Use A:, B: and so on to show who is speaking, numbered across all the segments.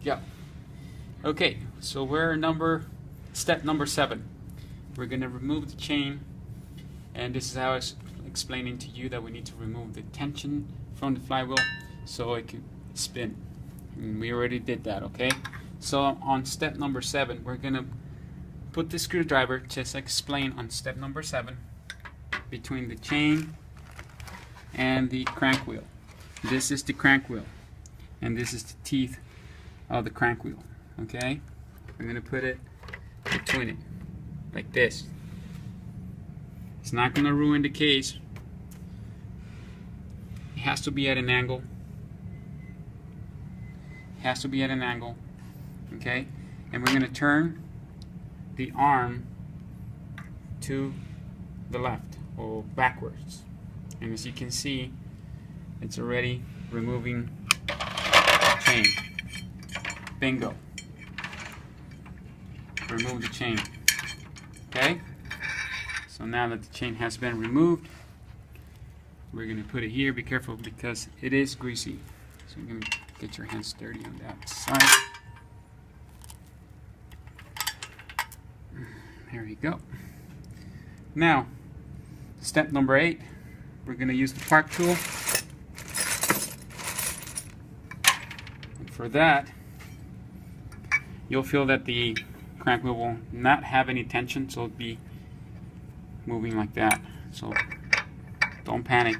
A: Yeah. Okay, so we're step number 7. We're going to remove the chain, and this is how I was explaining to you that we need to remove the tension from the flywheel so it can spin. And we already did that, okay? So on step number 7, we're going to put the screwdriver, just explain on step number 7, between the chain and the crank wheel. This is the crank wheel, and this is the teeth of the crank wheel, okay? We're going to put it between it, like this. It's not going to ruin the case. It has to be at an angle. It has to be at an angle, okay? And we're going to turn the arm to the left or backwards. And as you can see, it's already removing the chain. Bingo. Remove the chain. Okay? So now that the chain has been removed, we're going to put it here. Be careful because it is greasy. So you're going to get your hands dirty on that side. There you go. Now, step number 8, we're going to use the park tool. And for that, you'll feel that the crank wheel will not have any tension, so it'll be moving like that. So don't panic.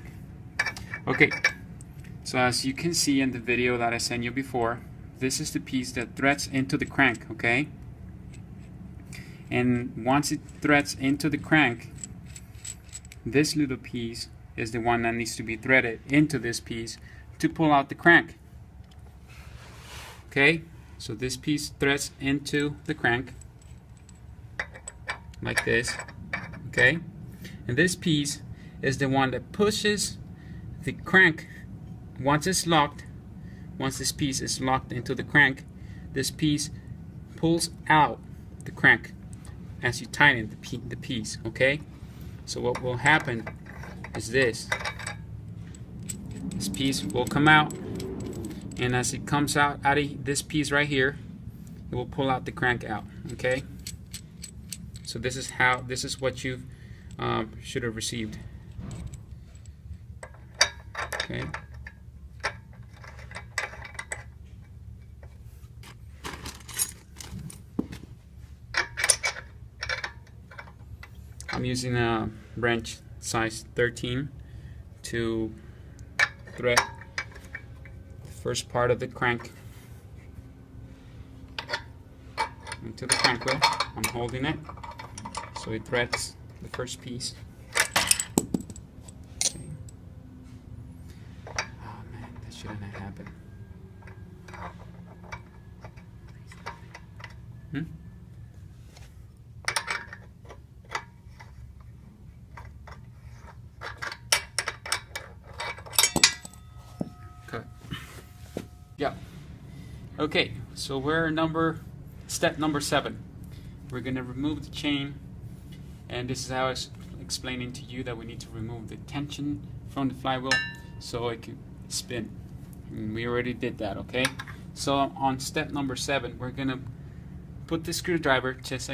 A: Okay, so as you can see in the video that I sent you before, this is the piece that threads into the crank, okay? And once it threads into the crank, this little piece is the one that needs to be threaded into this piece to pull out the crank. Okay, so this piece threads into the crank like this, okay? And this piece is the one that pushes the crank. Once it's locked, once this piece is locked into the crank, this piece pulls out the crank as you tighten the piece, okay? So what will happen is this piece will come out, and as it comes out of this piece right here, it will pull out the crank out, okay? So this is what you should have received, okay? I'm using a wrench size 13 to thread the first part of the crank into the crank wheel. I'm holding it so it threads the first piece. Okay. Oh man, that shouldn't have happened. Yeah. Okay, so we're step number 7. We're going to remove the chain, and this is how I was explaining to you that we need to remove the tension from the flywheel so it can spin. And we already did that, okay? So on step number 7, we're going to put the screwdriver, just